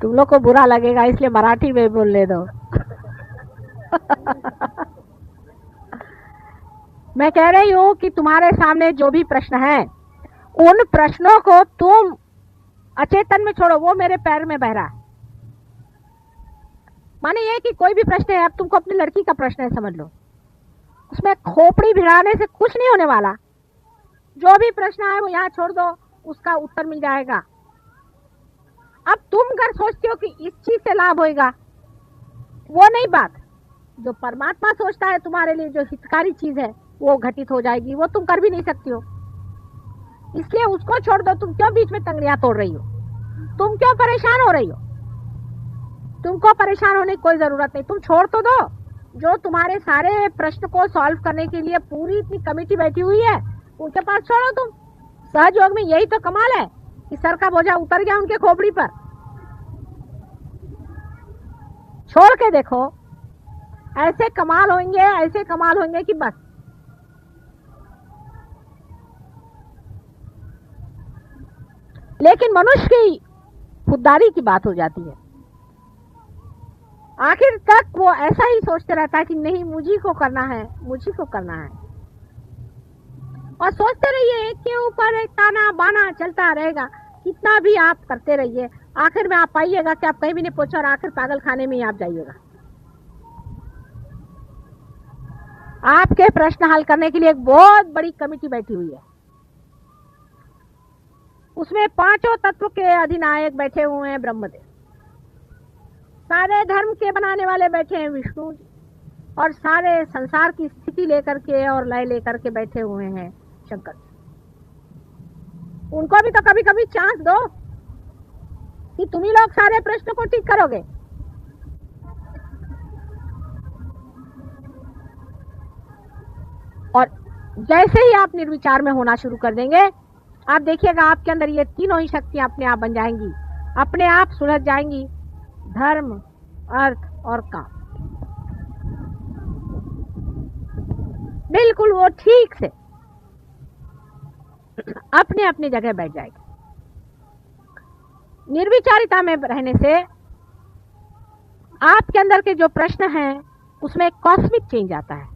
तुम लोग को बुरा लगेगा इसलिए मराठी में बोलने दो। मैं कह रही हूं कि तुम्हारे सामने जो भी प्रश्न है उन प्रश्नों को तुम अचेतन में छोड़ो, वो मेरे पैर में बह रहा है। माने ये कि कोई भी प्रश्न है, अब तुमको अपनी लड़की का प्रश्न है समझ लो, उसमें खोपड़ी भिड़ाने से कुछ नहीं होने वाला। जो भी प्रश्न है वो यहाँ छोड़ दो, उसका उत्तर मिल जाएगा। अब तुम अगर सोचते हो कि इस चीज से लाभ होगा, वो नहीं बात। जो परमात्मा सोचता है तुम्हारे लिए जो हितकारी चीज है वो घटित हो जाएगी, वो तुम कर भी नहीं सकती हो, इसलिए उसको छोड़ दो। तुम क्यों बीच में तंगड़ियां तोड़ रही हो? तुम क्यों परेशान हो रही हो? तुमको परेशान होने की कोई जरूरत नहीं, तुम छोड़ तो दो। जो तुम्हारे सारे प्रश्न को सॉल्व करने के लिए पूरी इतनी कमेटी बैठी हुई है, उनके पास छोड़ो तुम। सहयोग में यही तो कमाल है कि सर का बोझा उतर गया उनके खोपड़ी पर। छोड़ के देखो, ऐसे कमाल होंगे, ऐसे कमाल होंगे कि बस। लेकिन मनुष्य की खुददारी की बात हो जाती है, आखिर तक वो ऐसा ही सोचते रहता है कि नहीं मुझी को करना है, मुझी को करना है, और सोचते रहिए एक के ऊपर एक ताना बाना चलता रहेगा। कितना भी आप करते रहिए, आखिर में आप पाइएगा कि आप कहीं भी नहीं पहुंचे और आखिर पागल खाने में ही आप जाइएगा। आपके प्रश्न हल करने के लिए एक बहुत बड़ी कमेटी बैठी हुई है, उसमें पांचों तत्व के अधिनायक बैठे हुए हैं ब्रह्मदेव, सारे धर्म के बनाने वाले बैठे हैं विष्णु जी, और सारे संसार की स्थिति लेकर के और लय लेकर के बैठे हुए हैं शंकर जी। उनको भी तो कभी कभी चांस दो कि तुम ही लोग सारे प्रश्न को ठीक करोगे। और जैसे ही आप निर्विचार में होना शुरू कर देंगे, आप देखिएगा आपके अंदर ये तीनों ही शक्तियां अपने आप बन जाएंगी, अपने आप सुलझ जाएंगी, धर्म, अर्थ और काम। बिल्कुल वो ठीक से अपने अपनी जगह बैठ जाएगी। निर्विचारिता में रहने से आपके अंदर के जो प्रश्न हैं उसमें एक कॉस्मिक चेंज आता है।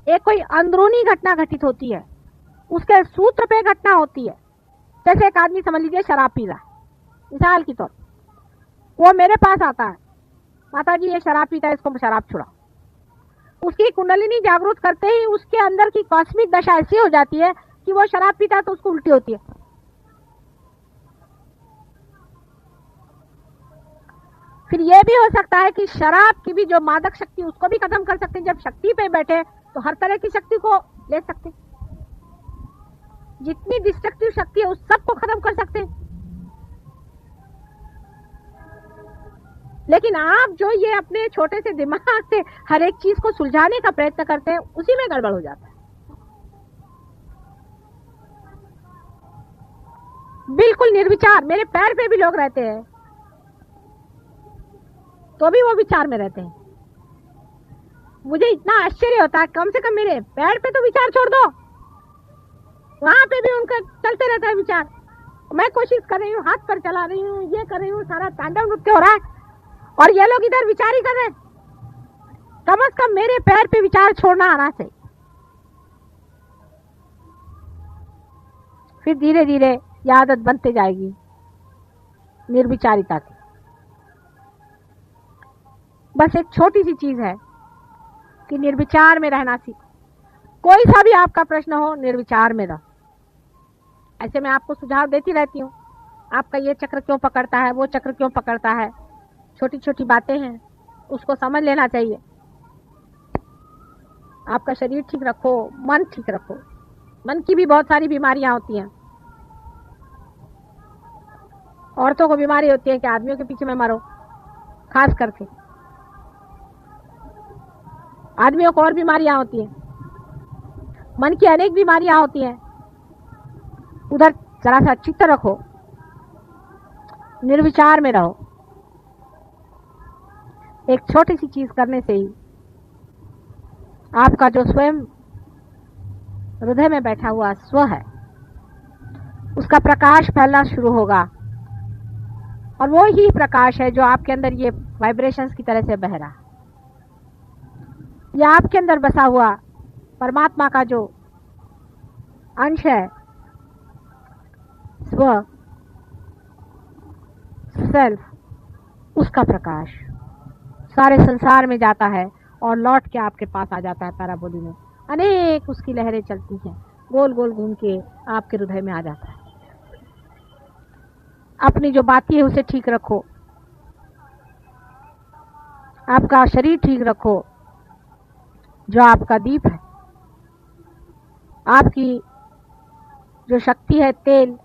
एक कोई अंदरूनी घटना घटित होती है, उसके सूत्र पे घटना होती है। जैसे एक आदमी समझ लीजिए शराब पी रहा है, मिसाल की तौर, वो मेरे पास आता है, माता जी ये शराब पीता है, इसको शराब छुड़ा। उसकी कुंडलिनी जागृत करते ही उसके अंदर की कॉस्मिक दशा ऐसी हो जाती है कि वो शराब पीता है तो उसको उल्टी होती है। फिर ये भी हो सकता है कि शराब की भी जो मादक शक्ति उसको भी खत्म कर सकते हैं। जब शक्ति पे बैठे तो हर तरह की शक्ति को ले सकते हैं, जितनी डिस्ट्रक्टिव शक्ति है उस सब को खत्म कर सकते हैं। लेकिन आप जो ये अपने छोटे से दिमाग से हर एक चीज को सुलझाने का प्रयत्न करते हैं, उसी में गड़बड़ हो जाता है। बिल्कुल निर्विचार, मेरे पैर पे भी लोग रहते हैं तो भी वो विचार में रहते हैं। मुझे इतना आश्चर्य होता है, कम से कम मेरे पैर पे तो विचार छोड़ दो, वहां पे भी उनका चलते रहता है विचार। मैं कोशिश कर रही हूँ, हाथ पर चला रही हूँ, ये कर रही हूँ, सारा तांडव नृत्य हो रहा है, और ये लोग इधर विचार ही कर रहे हैं। कम से कम मेरे पैर पे विचार छोड़ना आना चाहिए। फिर धीरे धीरे ये आदत बनते जाएगी निर्विचारिता की। बस एक छोटी सी चीज है कि निर्विचार में रहना सीखो। कोई सा भी आपका प्रश्न हो, निर्विचार में रहो। ऐसे मैं आपको सुझाव देती रहती हूँ, आपका ये चक्र क्यों पकड़ता है, वो चक्र क्यों पकड़ता है, छोटी छोटी बातें हैं, उसको समझ लेना चाहिए। आपका शरीर ठीक रखो, मन ठीक रखो। मन की भी बहुत सारी बीमारियां होती हैं। औरतों को बीमारी होती है कि आदमियों के पीछे में मरो, खास करके आदमियों को और बीमारियां होती हैं। मन की अनेक बीमारियां होती हैं। उधर जरा सा चित्त रखो, निर्विचार में रहो। एक छोटी सी चीज करने से ही आपका जो स्वयं हृदय में बैठा हुआ स्व है, उसका प्रकाश फैलना शुरू होगा और वो ही प्रकाश है जो आपके अंदर ये वाइब्रेशंस की तरह से बह रहा है। ये आपके अंदर बसा हुआ परमात्मा का जो अंश है, स्व, सेल्फ, उसका प्रकाश सारे संसार में जाता है और लौट के आपके पास आ जाता है। पैराबोली में अनेक उसकी लहरें चलती हैं, गोल गोल घूम के आपके हृदय में आ जाता है। अपनी जो बातें है उसे ठीक रखो, आपका शरीर ठीक रखो, जो आपका दीप है, आपकी जो शक्ति है, तेल,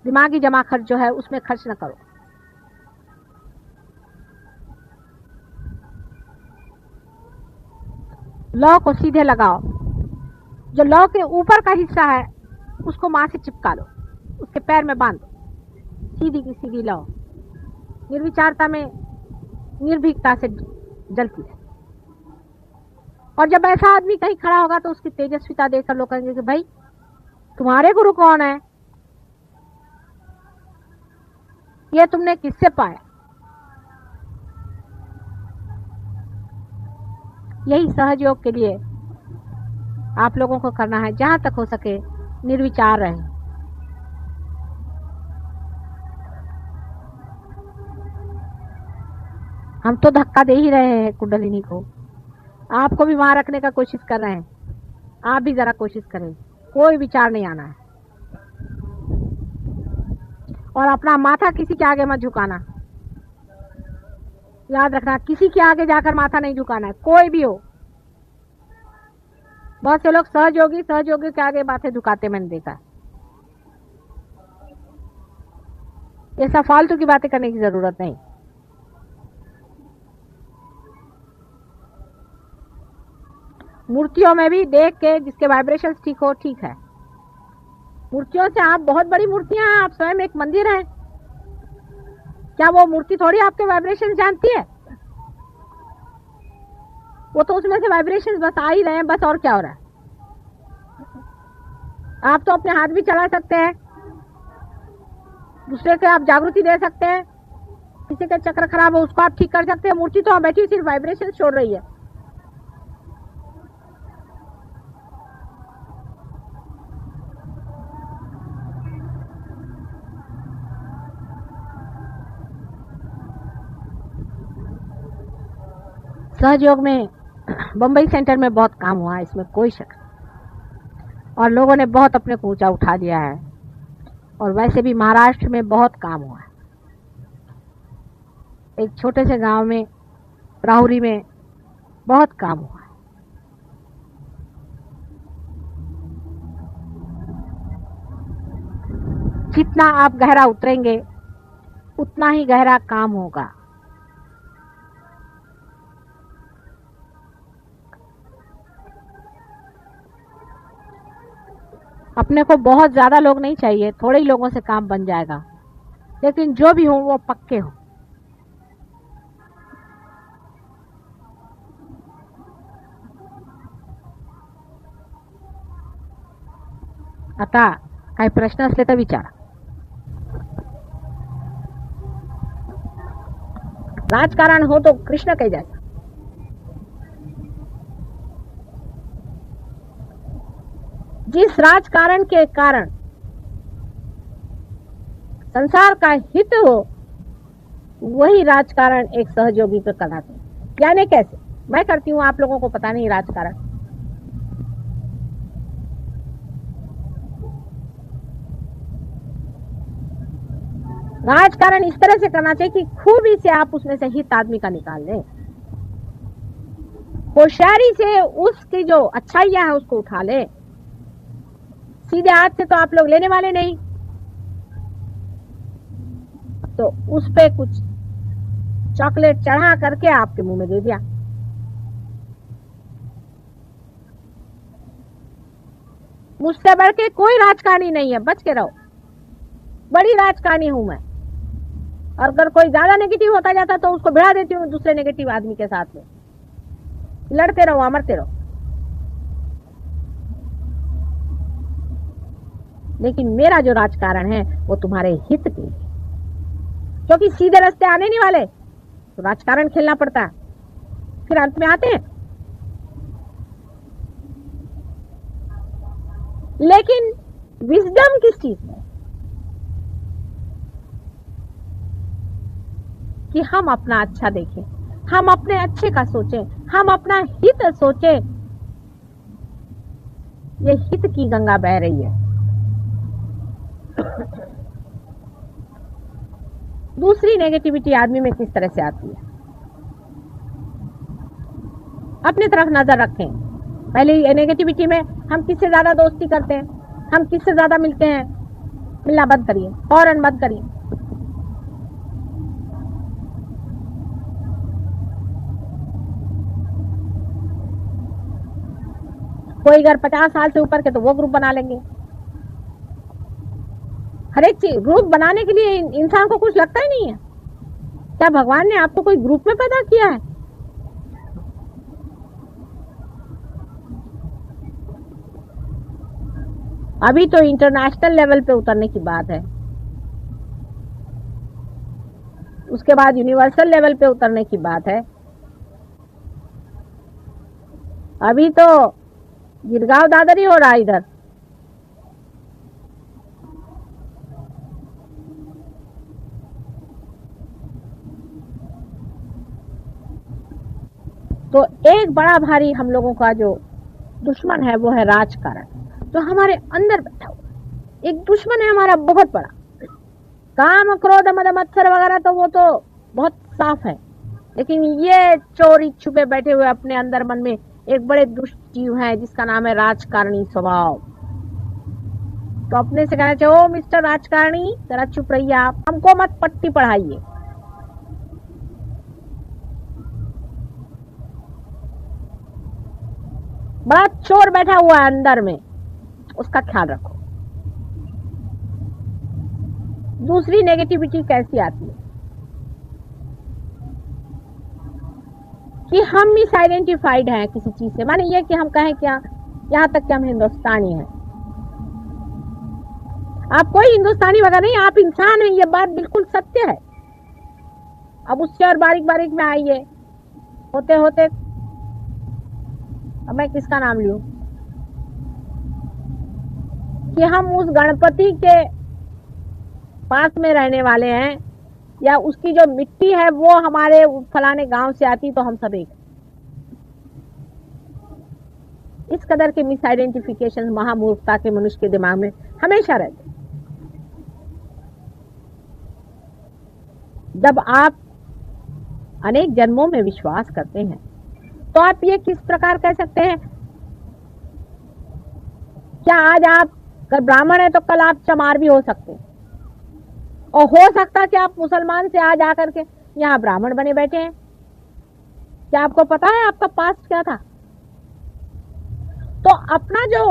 दिमागी जमा खर्च जो है उसमें खर्च न करो। लौ को सीधे लगाओ, जो लौ के ऊपर का हिस्सा है उसको मां से चिपका लो, उसके पैर में बांध दो, सीधी की सीधी लौ निर्विचारता में निर्भीकता से जलती है। और जब ऐसा आदमी कहीं खड़ा होगा तो उसकी तेजस्विता देखकर लोग कहेंगे कि भाई तुम्हारे गुरु कौन है, ये तुमने किससे पाया। यही सहयोग के लिए आप लोगों को करना है, जहां तक हो सके निर्विचार रहें। हम तो धक्का दे ही रहे हैं कुंडलिनी को, आपको भी वहां रखने का कोशिश कर रहे हैं। आप भी जरा कोशिश करें, कोई विचार नहीं आना है। और अपना माथा किसी के आगे मत झुकाना, याद रखना, किसी के आगे जाकर माथा नहीं झुकाना है, कोई भी हो। बहुत से लोग सहयोगी के आगे माथे झुकाते मैंने देखा। ये सब फालतू की बातें करने की जरूरत नहीं। मूर्तियों में भी देख के जिसके वाइब्रेशंस ठीक हो, ठीक है। मूर्तियों से आप बहुत बड़ी मूर्तियां हैं, आप स्वयं एक मंदिर है, क्या वो मूर्ति थोड़ी आपके वाइब्रेशन जानती है? वो तो उसमें से वाइब्रेशन बस आ ही रहे हैं, बस। और क्या हो रहा है? आप तो अपने हाथ भी चला सकते हैं, दूसरे के आप जागृति दे सकते हैं, किसी का चक्र खराब हो उसको आप ठीक कर सकते हैं। मूर्ति तो बैठी सिर्फ वाइब्रेशन छोड़ रही है। सहयोग में बंबई सेंटर में बहुत काम हुआ है, इसमें कोई शक नहीं। और लोगों ने बहुत अपने को ऊंचा उठा दिया है। और वैसे भी महाराष्ट्र में बहुत काम हुआ है। एक छोटे से गांव में, राहुरी में बहुत काम हुआ है। जितना आप गहरा उतरेंगे उतना ही गहरा काम होगा। अपने को बहुत ज्यादा लोग नहीं चाहिए, थोड़े ही लोगों से काम बन जाएगा, लेकिन जो भी हो वो पक्के हो। आता काही प्रश्न असले तर विचारा। राजकारण हो तो कृष्ण के जैसा। जिस राजकारण के कारण संसार का हित हो, वही राजकारण एक सहयोगी पे कराते हैं। यानी कैसे? मैं करती हूं, आप लोगों को पता नहीं राजकारण। राजकारण इस तरह से करना चाहिए कि खूबी से आप उसमें से हित आदमी का निकाल लें, होशियारी से उसकी जो अच्छाइयां है उसको उठा ले। सीधे हाथ से तो आप लोग लेने वाले नहीं, तो उस पे कुछ चॉकलेट चढ़ा करके आपके मुंह में दे दिया। मुझसे बढ़ के कोई राजकारणी नहीं है, बच के रहो। बड़ी राजकारणी हूं मैं। और अगर कोई ज्यादा नेगेटिव होता जाता तो उसको भिड़ा देती हूँ दूसरे नेगेटिव आदमी के साथ में। लड़ते रहो, अमरते रहो। लेकिन मेरा जो राजकारण है वो तुम्हारे हित के लिए। क्योंकि सीधे रास्ते आने नहीं वाले, तो राजकारण खेलना पड़ता है, फिर अंत में आते हैं। लेकिन विजडम किस चीज में, कि हम अपना अच्छा देखें, हम अपने अच्छे का सोचें, हम अपना हित सोचें। ये हित की गंगा बह रही है। दूसरी नेगेटिविटी आदमी में किस तरह से आती है, अपनी तरफ नजर रखें। पहले नेगेटिविटी में हम किससे ज्यादा दोस्ती करते हैं, हम किससे ज्यादा मिलते हैं, मिलना बंद करिए, फौरन बंद करिए। कोई अगर 50 साल से ऊपर के तो वो ग्रुप बना लेंगे। हर एक चीज ग्रुप बनाने के लिए इंसान को कुछ लगता ही नहीं है। क्या भगवान ने आपको कोई ग्रुप में पैदा किया है? अभी तो इंटरनेशनल लेवल पे उतरने की बात है, उसके बाद यूनिवर्सल लेवल पे उतरने की बात है। अभी तो गिरगांव दादरी हो रहा है इधर। तो एक बड़ा भारी हम लोगों का जो दुश्मन है वो है राजकारण, जो हमारे अंदर बैठा हुआ एक दुश्मन है हमारा बहुत बड़ा। काम क्रोध मद मत्सर वगैरह तो वो तो बहुत साफ है, लेकिन ये चोरी छुपे बैठे हुए अपने अंदर मन में एक बड़े दुष्ट जीव है जिसका नाम है राजकारणी स्वभाव। तो अपने से कहना चाहिए, ओ मिस्टर राजकारणी जरा चुप रहिए, आप हमको मत पट्टी पढ़ाइए। बड़ा चोर बैठा हुआ है अंदर में, उसका ख्याल रखो। दूसरी नेगेटिविटी कैसी आती है कि हम मिस आइडेंटिफाइड हैं किसी चीज से, माने ये कि हम कहें क्या, यहां तक कि हम हिंदुस्तानी हैं। आप कोई हिंदुस्तानी वगैरह नहीं, आप इंसान हैं, ये बात बिल्कुल सत्य है। अब उससे और बारीक बारीक में आइए, होते होते अब मैं किसका नाम लूं कि हम उस गणपति के पास में रहने वाले हैं, या उसकी जो मिट्टी है वो हमारे फलाने गांव से आती, तो हम सब एक। इस कदर के मिस आइडेंटिफिकेशन महामूर्खता के मनुष्य के दिमाग में हमेशा रहते। जब आप अनेक जन्मों में विश्वास करते हैं तो आप ये किस प्रकार कह सकते हैं, क्या आज आप अगर ब्राह्मण है तो कल आप चमार भी हो सकते हैं, और हो सकता कि आप मुसलमान से आज आकर के यहाँ ब्राह्मण बने बैठे हैं। क्या आपको पता है आपका पास्ट क्या था? तो अपना जो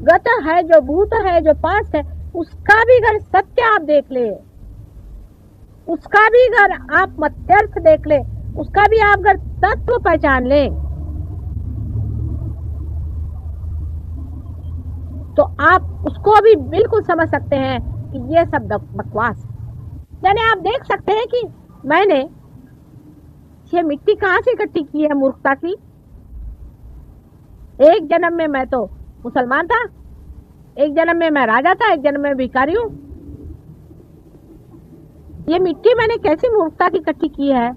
गत है, जो भूत है, जो पास्ट है, उसका भी अगर सत्य आप देख ले, उसका भी अगर आप मत्यर्थ देख ले, उसका भी आप अगर तत्व पहचान ले, तो आप उसको भी बिल्कुल समझ सकते हैं कि ये सब बकवास है। यानी आप देख सकते हैं कि मैंने ये मिट्टी कहां से इकट्ठी की है मूर्खता की। एक जन्म में मैं तो मुसलमान था, एक जन्म में मैं राजा था, एक जन्म में भिखारी हूं। ये मिट्टी मैंने कैसी मूर्खता की इकट्ठी की है,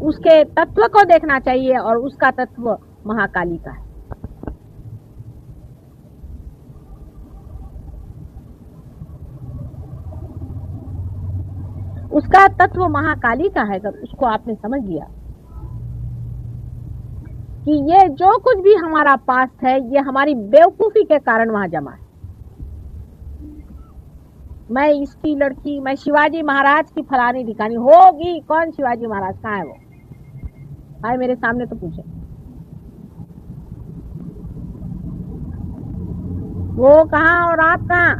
उसके तत्व को देखना चाहिए, और उसका तत्व महाकाली का है। उसका तत्व महाकाली का है। अगर उसको आपने समझ लिया कि ये जो कुछ भी हमारा पास्ट है, ये हमारी बेवकूफी के कारण वहां जमा है। मैं इसकी लड़की, मैं शिवाजी महाराज की फलानी ढिकानी होगी। कौन शिवाजी महाराज, कहाँ है वो? आए मेरे सामने तो पूछे, वो कहाँ और आप कहाँ?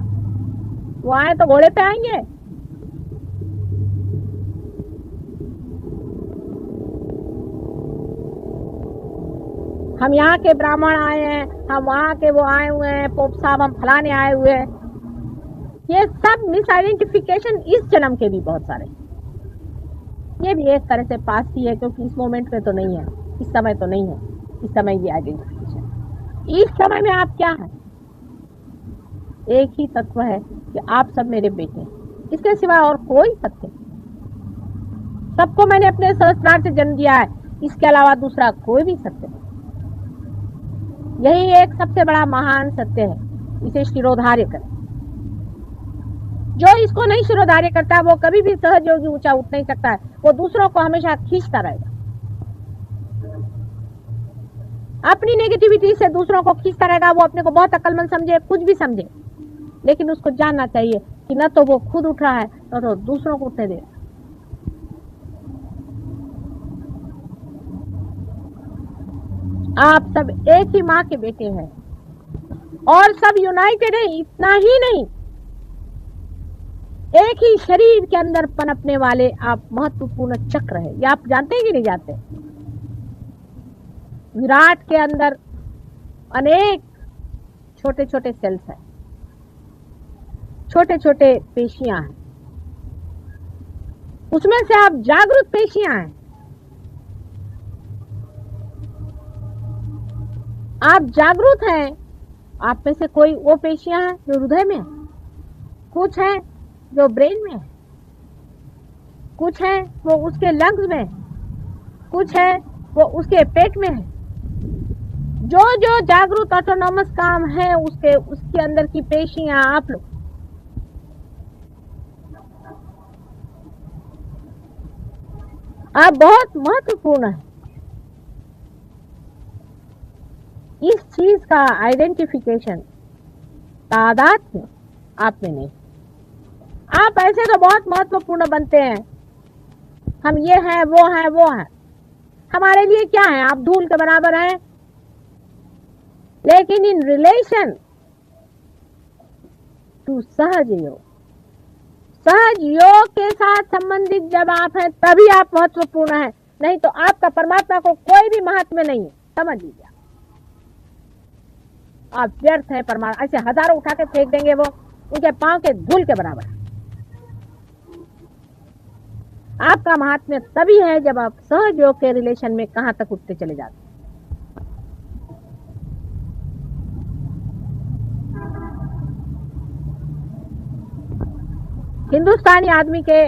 वो आए तो घोड़े पे आएंगे। हम यहाँ के ब्राह्मण आए हैं, हम वहां के वो आए हुए हैं, पोप साहब हम फलाने आए हुए हैं। ये सब मिस आइडेंटिफिकेशन इस जन्म के भी बहुत सारे, ये भी एक तरह से पास ही है, क्योंकि इस मोमेंट में तो नहीं है, इस समय तो नहीं है, इस समय ये आइडेंटिफिकेशन। इस समय में आप क्या है? एक ही तत्व है कि आप सब मेरे बेटे हैं, इसके सिवा और कोई सत्य। सबको मैंने अपने सहस्त्रार से जन्म दिया है, इसके अलावा दूसरा कोई भी सत्य नहीं। यही एक सबसे बड़ा महान सत्य है, इसे शिरोधार्य करें। जो इसको नहीं शिरोधार्य करता वो कभी भी सहज योगी ऊंचा उठ नहीं सकता है, वो दूसरों को हमेशा खींचता रहेगा। अपनी नेगेटिविटी से दूसरों को खींचता रहेगा। वो अपने को बहुत अक्लमंद समझे, कुछ भी समझे, लेकिन उसको जानना चाहिए कि न तो वो खुद उठ रहा है न तो दूसरों को उठने दे। आप सब एक ही माँ के बेटे हैं और सब यूनाइटेड है। इतना ही नहीं, एक ही शरीर के अंदर पनपने वाले आप महत्वपूर्ण चक्र है। ये आप जानते हैं कि नहीं जानते? विराट के अंदर अनेक छोटे छोटे सेल्स हैं, छोटे छोटे पेशियां हैं, उसमें से आप जागृत पेशियां हैं। आप जागरूक हैं। आप में से कोई वो पेशियां हैं जो हृदय में है, कुछ है जो ब्रेन में है, कुछ है वो उसके लंग्स में है, कुछ है वो उसके पेट में है। जो जो जागरूक ऑटोनॉमस काम है उसके अंदर की पेशियां आप लोग। आप बहुत महत्वपूर्ण है। इस चीज का आइडेंटिफिकेशन तादात्म्य आप में नहीं। आप ऐसे तो बहुत महत्वपूर्ण बनते हैं, हम ये हैं वो हैं वो हैं, हमारे लिए क्या है? आप धूल के बराबर हैं। लेकिन इन रिलेशन टू सहज योग, सहज योग के साथ संबंधित जब आप हैं तभी आप महत्वपूर्ण हैं, नहीं तो आपका परमात्मा को कोई भी महत्व नहीं है। समझ लीजिए, आप व्यर्थ हैं। परमात्मा ऐसे हजारों उठा के फेंक देंगे, वो उनके पांव के धूल के बराबर है। आपका महात्म्य तभी है जब आप सहज योग के रिलेशन में कहां तक उठते चले जाते हैं। हिंदुस्तानी आदमी के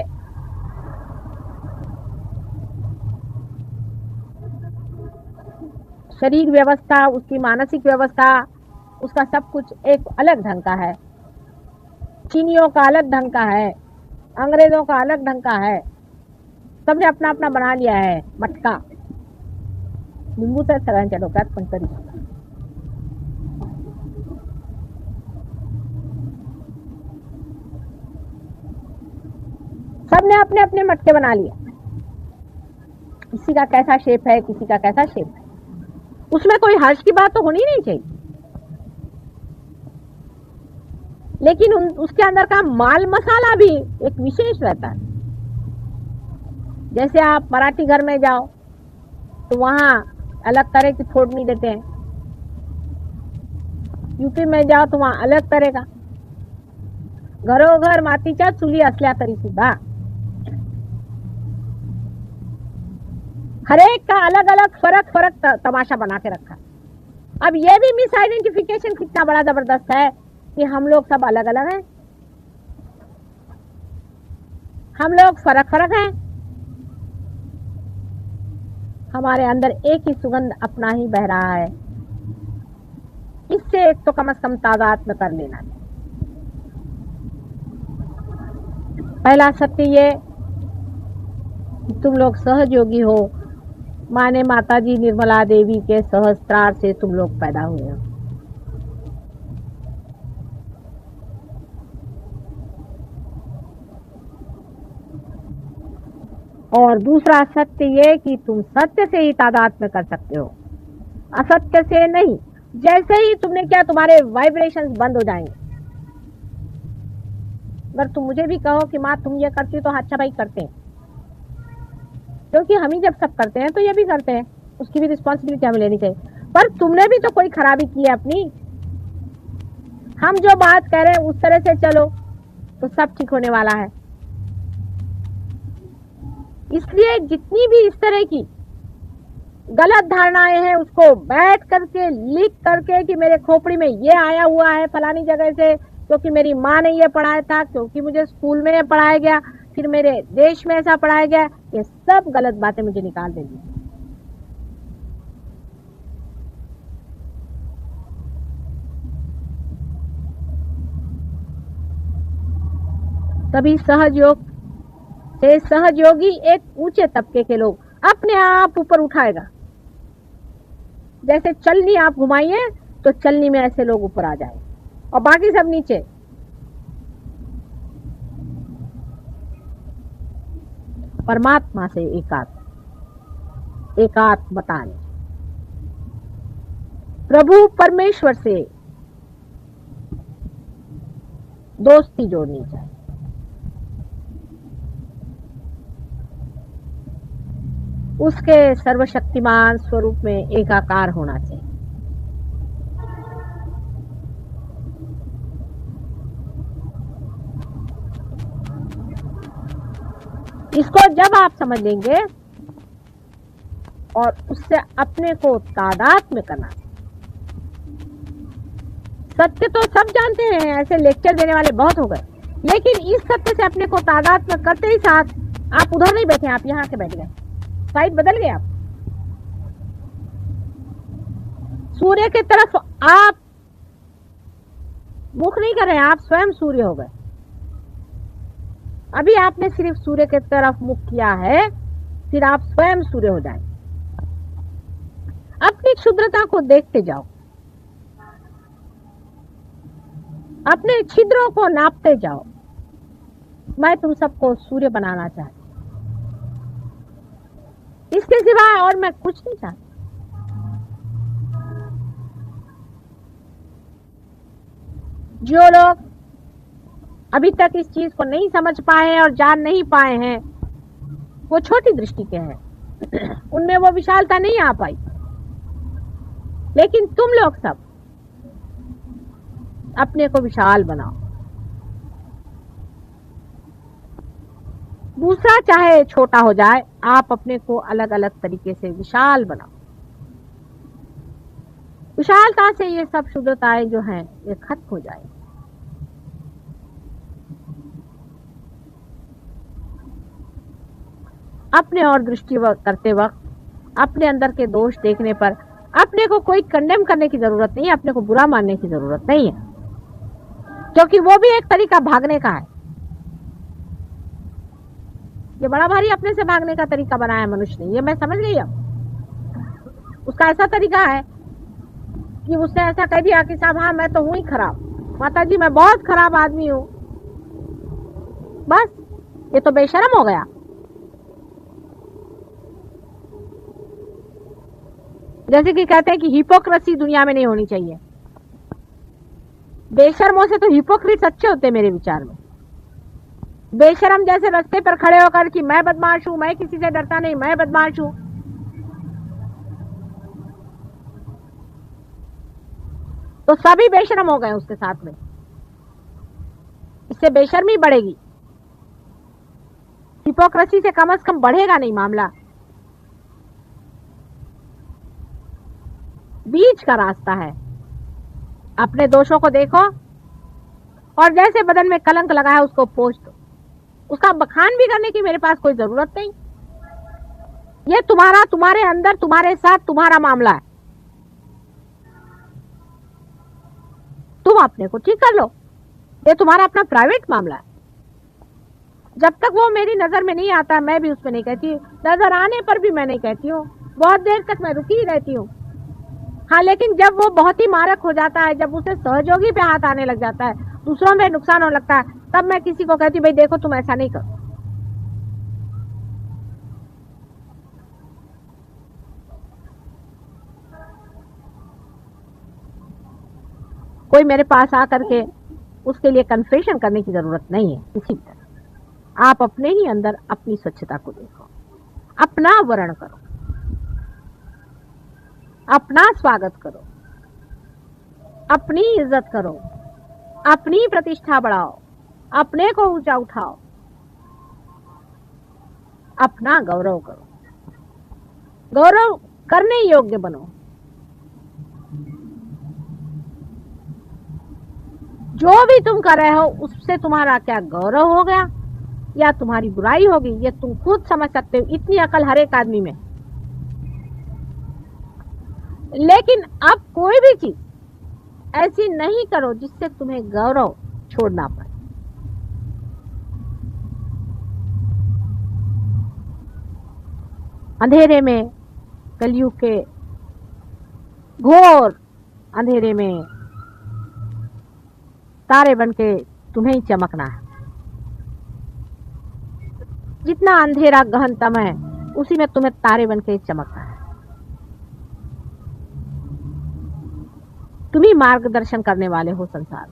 शरीर व्यवस्था, उसकी मानसिक व्यवस्था, उसका सब कुछ एक अलग ढंग का है। चीनियों का अलग ढंग का है, अंग्रेजों का अलग ढंग का है। सबने अपना अपना बना लिया है मटका। लिंबू तर सगळ्यांच्या डोक्यात पण तरी सबने अपने अपने मटके बना लिया। किसी का कैसा शेप है, किसी का कैसा शेप है। उसमें कोई हर्ष की बात तो होनी नहीं चाहिए, लेकिन उसके अंदर का माल मसाला भी एक विशेष रहता है। जैसे आप मराठी घर में जाओ तो वहां अलग तरह की फोड़नी देते हैं, यूपी में जाओ तो वहां अलग तरह का। घरोघर मातीच्या चुली असल्या तरी सुद्धा हरेक का अलग अलग फर्क तमाशा बना के रखा। अब ये भी मिस आइडेंटिफिकेशन कितना बड़ा जबरदस्त है कि हम लोग सब अलग अलग हैं, हम लोग फर्क हैं। हमारे अंदर एक ही सुगंध अपना ही बह रहा है। इससे एक तो कम से कम तादात्म्य कर लेना। पहला सत्य ये कि तुम लोग सहयोगी हो। माने माता जी निर्मला देवी के सहस्त्रार से तुम लोग पैदा हुए हो। और दूसरा सत्य ये कि तुम सत्य से ही तादात्म्य कर सकते हो, असत्य से नहीं। जैसे ही तुमने क्या, तुम्हारे वाइब्रेशंस बंद हो जाएंगे। अगर तुम मुझे भी कहो कि माँ तुम ये करती हो तो अच्छा भाई करते हैं, क्योंकि हम ही जब सब करते हैं तो ये भी करते हैं, उसकी भी रिस्पॉन्सिबिलिटी हमें लेनी चाहिए। पर तुमने भी तो कोई खराबी की है अपनी। हम जो बात कह रहे हैं उस तरह से चलो, तो सब ठीक होने वाला है। इसलिए जितनी भी इस तरह की गलत धारणाएं हैं उसको बैठ करके लिख करके कि मेरे खोपड़ी में ये आया हुआ है फलानी जगह से, क्योंकि मेरी माँ ने ये पढ़ाया था, क्योंकि मुझे स्कूल में ये पढ़ाया गया, फिर मेरे देश में ऐसा पढ़ाया गया, ये सब गलत बातें मुझे निकाल देंगी। तभी सहज योग से सहज योगी एक ऊंचे तबके के लोग अपने आप ऊपर उठाएगा। जैसे चलनी आप घुमाइए तो चलनी में ऐसे लोग ऊपर आ जाए और बाकी सब नीचे। परमात्मा से एकात्मता ने, प्रभु परमेश्वर से दोस्ती जोड़नी चाहिए। उसके सर्वशक्तिमान स्वरूप में एकाकार होना चाहिए। इसको जब आप समझ लेंगे और उससे अपने को तादात्म्य करना। सत्य तो सब जानते हैं, ऐसे लेक्चर देने वाले बहुत हो गए, लेकिन इस सत्य से अपने को तादात्म्य करते ही साथ आप उधर नहीं बैठे, आप यहाँ के बैठ गए, साइड बदल गए। आप सूर्य की तरफ आप मुख नहीं कर रहे, आप स्वयं सूर्य हो गए। अभी आपने सिर्फ सूर्य की तरफ मुख किया है, फिर आप स्वयं सूर्य हो जाए। अपनी क्षुद्रता को देखते जाओ, अपने छिद्रों को नापते जाओ। मैं तुम सबको सूर्य बनाना चाहती, इसके सिवाय और मैं कुछ नहीं चाहती। जो लोग अभी तक इस चीज को नहीं समझ पाए और जान नहीं पाए हैं, वो छोटी दृष्टि के हैं, उनमें वो विशालता नहीं आ पाई। लेकिन तुम लोग सब अपने को विशाल बनाओ। दूसरा चाहे छोटा हो जाए, आप अपने को अलग अलग तरीके से विशाल बनाओ। विशालता से ये सब शुद्धताएं जो हैं ये खत्म हो जाए। अपने और दृष्टि करते वक्त अपने अंदर के दोष देखने पर अपने को कोई कंडेम करने की जरूरत नहीं है, अपने को बुरा मानने की जरूरत नहीं है, क्योंकि वो भी एक तरीका भागने का है। ये बड़ा भारी अपने से भागने का तरीका बनाया मनुष्य ने, ये मैं समझ गई। अब उसका ऐसा तरीका है कि उसने ऐसा कह दिया कि साहब हाँ मैं तो हूं ही खराब, माता जी मैं बहुत खराब आदमी हूं, बस ये तो बेशर्म हो गया। जैसे कि कहते हैं कि हिपोक्रेसी दुनिया में नहीं होनी चाहिए। बेशर्मों से तो हिपोक्रेट्स अच्छे होते हैं मेरे विचार में। बेशर्म जैसे रास्ते पर खड़े होकर कि मैं बदमाश हूं, मैं किसी से डरता नहीं, मैं बदमाश हूं, तो सभी बेशर्म हो गए उसके साथ में। इससे बेशर्मी बढ़ेगी, हिपोक्रेसी से कम बढ़ेगा नहीं मामला। बीच का रास्ता है। अपने दोषों को देखो और जैसे बदन में कलंक लगा है उसको पोंछ दो। उसका बखान भी करने की मेरे पास कोई जरूरत नहीं। ये तुम्हारा, तुम्हारे अंदर, तुम्हारे साथ तुम्हारा मामला है। तुम अपने को ठीक कर लो, ये तुम्हारा अपना प्राइवेट मामला है। जब तक वो मेरी नजर में नहीं आता मैं भी उसमें नहीं कहती, नजर आने पर भी मैं नहीं कहती हूँ, बहुत देर तक मैं रुकी ही रहती हूँ। हाँ, लेकिन जब वो बहुत ही मारक हो जाता है, जब उसे सहयोगी पे हाथ आने लग जाता है, दूसरों में नुकसान होने लगता है, तब मैं किसी को कहती भाई देखो तुम ऐसा नहीं करो। कोई मेरे पास आकर के उसके लिए कन्फेशन करने की जरूरत नहीं है। इसी तरह आप अपने ही अंदर अपनी स्वच्छता को देखो, अपना वर्ण करो, अपना स्वागत करो, अपनी इज्जत करो, अपनी प्रतिष्ठा बढ़ाओ, अपने को ऊंचा उठाओ, अपना गौरव करो, गौरव करने योग्य बनो। जो भी तुम कर रहे हो उससे तुम्हारा क्या गौरव हो गया या तुम्हारी बुराई होगी, ये तुम खुद समझ सकते हो। इतनी अकल हर एक आदमी में। लेकिन अब कोई भी चीज ऐसी नहीं करो जिससे तुम्हें गौरव छोड़ना पड़े। अंधेरे में, कलयुग के घोर अंधेरे में तारे बनके तुम्हें ही चमकना है। जितना अंधेरा गहनतम है उसी में तुम्हें तारे बनके चमकना है। तुम ही मार्गदर्शन करने वाले हो संसार।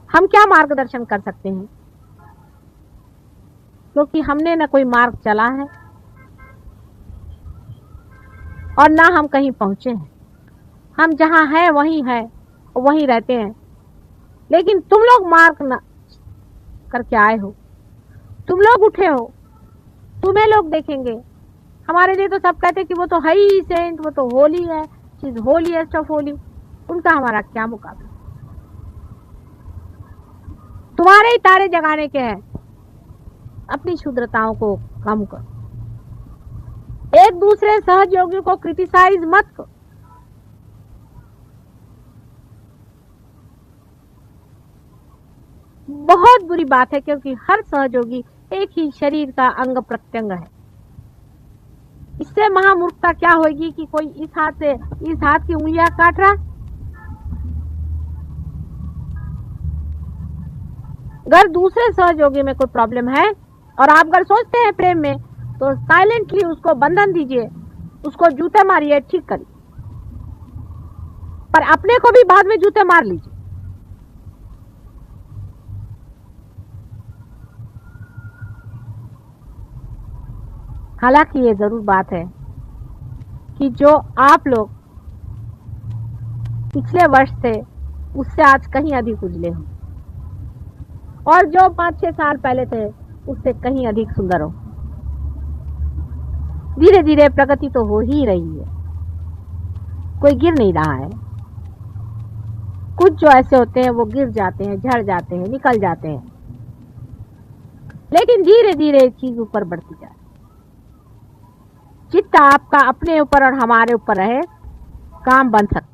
हम क्या मार्गदर्शन कर सकते हैं, क्योंकि हमने न कोई मार्ग चला है और ना हम कहीं पहुंचे हैं। हम जहां हैं वहीं है, वहीं रहते हैं। लेकिन तुम लोग मार्ग न करके आए हो, तुम लोग उठे हो, तुम्हें लोग देखेंगे। हमारे लिए तो सब कहते कि वो तो है ही सेंट, वो तो होली है, शीज होलीएस्ट ऑफ होली। उनका हमारा क्या मुकाबला। तुम्हारे ही तारे जगाने के हैं। अपनी क्षुद्रताओं को कम करो, एक दूसरे सहयोगियों को क्रिटिसाइज मत करो। बहुत बुरी बात है, क्योंकि हर सहयोगी एक ही शरीर का अंग प्रत्यंग है। इससे महामूर्खता क्या होगी कि कोई इस हाथ से इस हाथ की उंगलियां काट रहा। अगर दूसरे सहयोगी में कोई प्रॉब्लम है और आप अगर सोचते हैं प्रेम में, तो साइलेंटली उसको बंधन दीजिए, उसको जूते मारिए, ठीक करिए, पर अपने को भी बाद में जूते मार लीजिए। हालांकि ये जरूर बात है कि जो आप लोग पिछले वर्ष थे उससे आज कहीं अधिक उजले हो, और जो 5-6 साल पहले थे उससे कहीं अधिक सुंदर हो। धीरे धीरे प्रगति तो हो ही रही है, कोई गिर नहीं रहा है। कुछ जो ऐसे होते हैं वो गिर जाते हैं, झड़ जाते हैं, निकल जाते हैं, लेकिन धीरे धीरे चीज ऊपर बढ़ती जाए। जितना आपका अपने ऊपर और हमारे ऊपर रहे, काम बन सकता है।